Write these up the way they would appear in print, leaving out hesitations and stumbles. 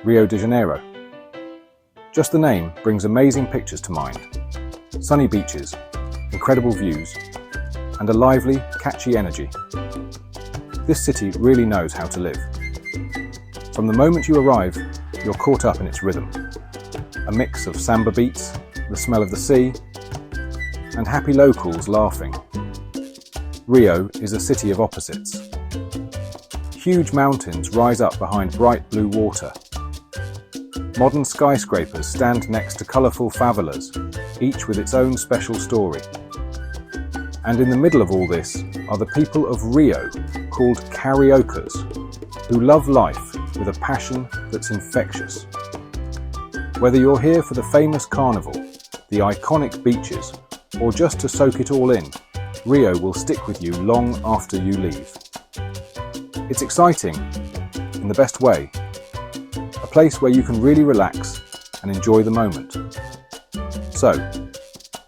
Rio de Janeiro. Just the name brings amazing pictures to mind. Sunny beaches, incredible views, and a lively, catchy energy. This city really knows how to live. From the moment you arrive, you're caught up in its rhythm. A mix of samba beats, the smell of the sea, and happy locals laughing. Rio is a city of opposites. Huge mountains rise up behind bright blue water. Modern skyscrapers stand next to colourful favelas, each with its own special story. And in the middle of all this are the people of Rio, called cariocas, who love life with a passion that's infectious. Whether you're here for the famous carnival, the iconic beaches, or just to soak it all in, Rio will stick with you long after you leave. It's exciting, in the best way, a place where you can really relax and enjoy the moment. So,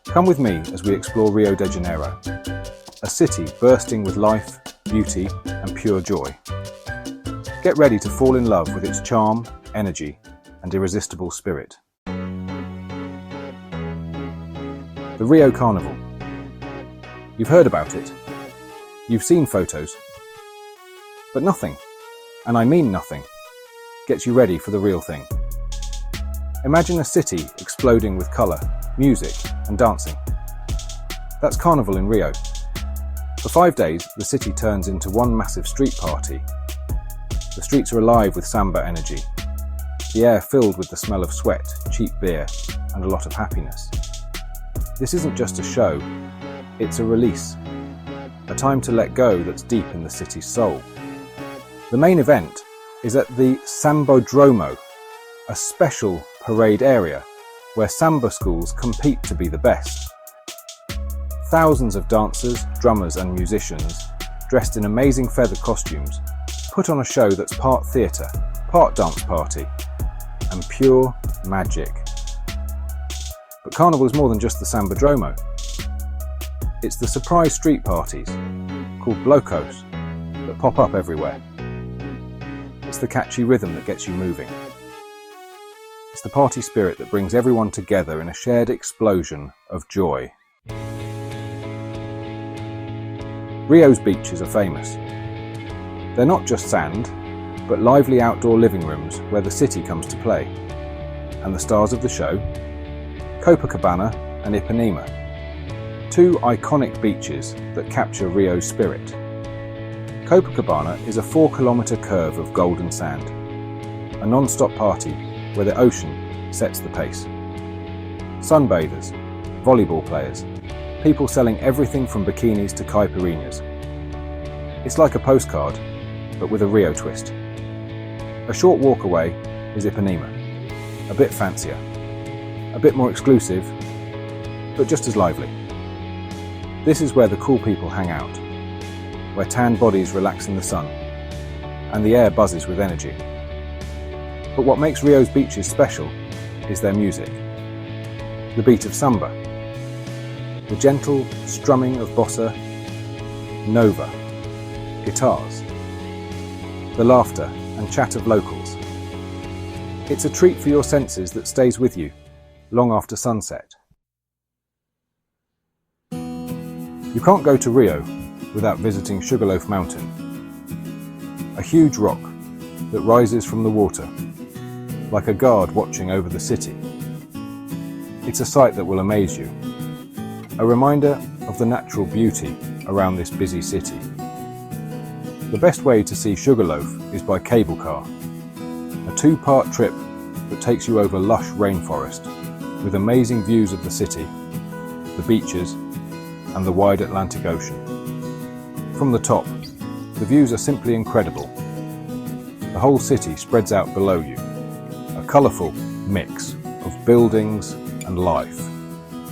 come with me as we explore Rio de Janeiro, a city bursting with life, beauty, and pure joy. Get ready to fall in love with its charm, energy, and irresistible spirit. The Rio Carnival. You've heard about it. You've seen photos. But nothing, and I mean nothing, gets you ready for the real thing. Imagine a city exploding with colour, music, and dancing. That's Carnival in Rio. For 5 days, the city turns into one massive street party. The streets are alive with Samba energy, the air filled with the smell of sweat, cheap beer, and a lot of happiness. This isn't just a show, it's a release, a time to let go that's deep in the city's soul. The main event is at the Sambodromo, a special parade area where Samba schools compete to be the best. Thousands of dancers, drummers and musicians, dressed in amazing feather costumes, put on a show that's part theatre, part dance party, and pure magic. But Carnival is more than just the Sambodromo. It's the surprise street parties, called blocos, that pop up everywhere. It's the catchy rhythm that gets you moving. It's the party spirit that brings everyone together in a shared explosion of joy. Rio's beaches are famous. They're not just sand, but lively outdoor living rooms where the city comes to play. And the stars of the show? Copacabana and Ipanema, two iconic beaches that capture Rio's spirit. Copacabana is a 4-kilometre curve of golden sand, a non-stop party where the ocean sets the pace. Sunbathers, volleyball players, people selling everything from bikinis to caipirinhas. It's like a postcard, but with a Rio twist. A short walk away is Ipanema, a bit fancier, a bit more exclusive, but just as lively. This is where the cool people hang out, where tanned bodies relax in the sun, and the air buzzes with energy. But what makes Rio's beaches special is their music. The beat of Samba, the gentle strumming of bossa nova, guitars, the laughter and chat of locals. It's a treat for your senses that stays with you long after sunset. You can't go to Rio without visiting Sugarloaf Mountain, a huge rock that rises from the water, like a guard watching over the city. It's a sight that will amaze you, a reminder of the natural beauty around this busy city. The best way to see Sugarloaf is by cable car, a 2-part trip that takes you over lush rainforest with amazing views of the city, the beaches, and the wide Atlantic Ocean. From the top, the views are simply incredible. The whole city spreads out below you, a colourful mix of buildings and life.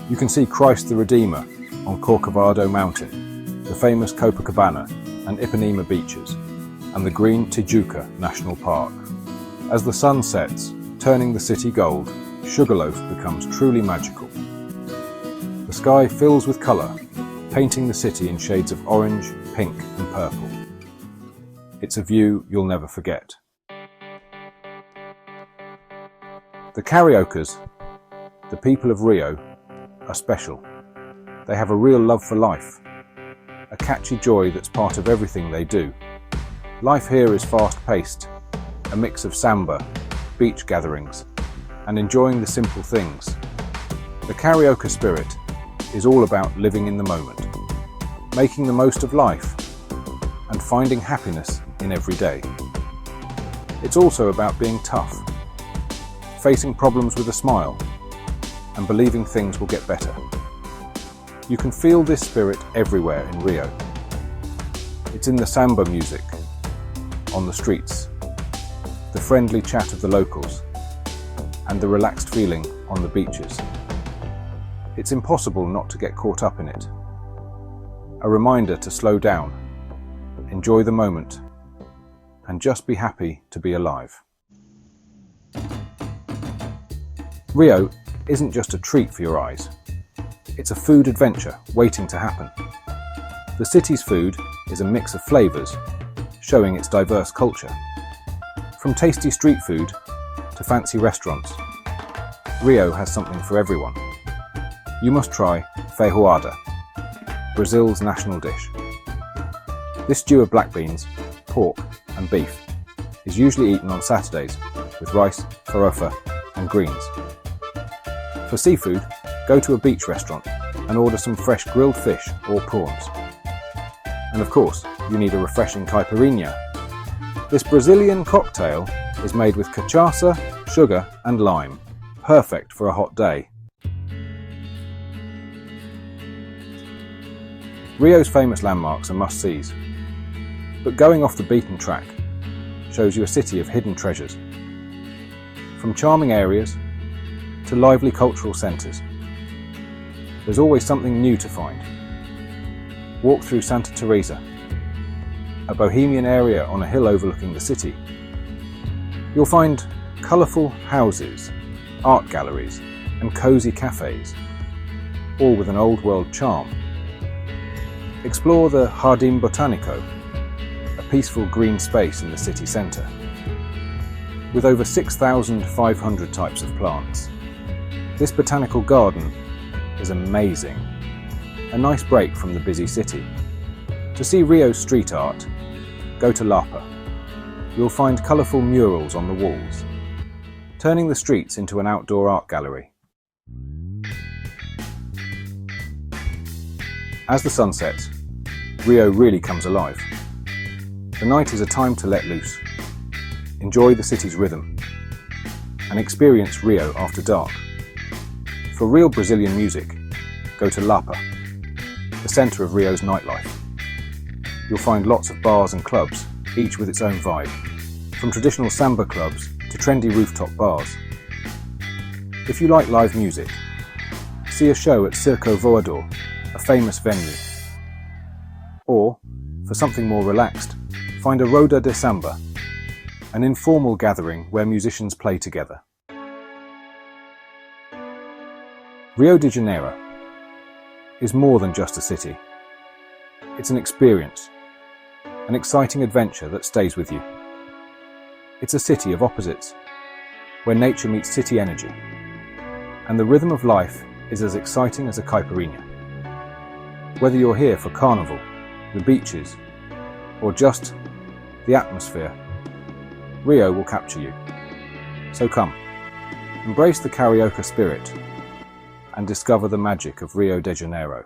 You can see Christ the Redeemer on Corcovado Mountain, the famous Copacabana and Ipanema beaches, and the green Tijuca National Park. As the sun sets, turning the city gold, Sugarloaf becomes truly magical. The sky fills with colour, painting the city in shades of orange, pink and purple. It's a view you'll never forget. The Cariocas, the people of Rio, are special. They have a real love for life, a catchy joy that's part of everything they do. Life here is fast-paced, a mix of samba, beach gatherings, and enjoying the simple things. The Carioca spirit is all about living in the moment, making the most of life, and finding happiness in every day. It's also about being tough, facing problems with a smile, and believing things will get better. You can feel this spirit everywhere in Rio. It's in the samba music, on the streets, the friendly chat of the locals, and the relaxed feeling on the beaches. It's impossible not to get caught up in it. A reminder to slow down, enjoy the moment, and just be happy to be alive. Rio isn't just a treat for your eyes. It's a food adventure waiting to happen. The city's food is a mix of flavours, showing its diverse culture. From tasty street food to fancy restaurants, Rio has something for everyone. You must try feijoada, Brazil's national dish. This stew of black beans, pork and beef is usually eaten on Saturdays with rice, farofa and greens. For seafood, go to a beach restaurant and order some fresh grilled fish or prawns. And of course, you need a refreshing caipirinha. This Brazilian cocktail is made with cachaça, sugar and lime, perfect for a hot day. Rio's famous landmarks are must-sees, but going off the beaten track shows you a city of hidden treasures. From charming areas to lively cultural centres, there's always something new to find. Walk through Santa Teresa, a bohemian area on a hill overlooking the city. You'll find colourful houses, art galleries and cosy cafes, all with an old world charm. Explore the Jardim Botanico, a peaceful green space in the city centre. With over 6,500 types of plants, this botanical garden is amazing. A nice break from the busy city. To see Rio's street art, go to Lapa. You'll find colourful murals on the walls, turning the streets into an outdoor art gallery. As the sun sets, Rio really comes alive. The night is a time to let loose, enjoy the city's rhythm, and experience Rio after dark. For real Brazilian music, go to Lapa, the centre of Rio's nightlife. You'll find lots of bars and clubs, each with its own vibe, from traditional samba clubs to trendy rooftop bars. If you like live music, see a show at Circo Voador, a famous venue. Or, for something more relaxed, find a Roda de Samba, an informal gathering where musicians play together. Rio de Janeiro is more than just a city. It's an experience, an exciting adventure that stays with you. It's a city of opposites, where nature meets city energy, and the rhythm of life is as exciting as a caipirinha. Whether you're here for Carnival, the beaches, or just the atmosphere, Rio will capture you. So come, embrace the Carioca spirit and discover the magic of Rio de Janeiro.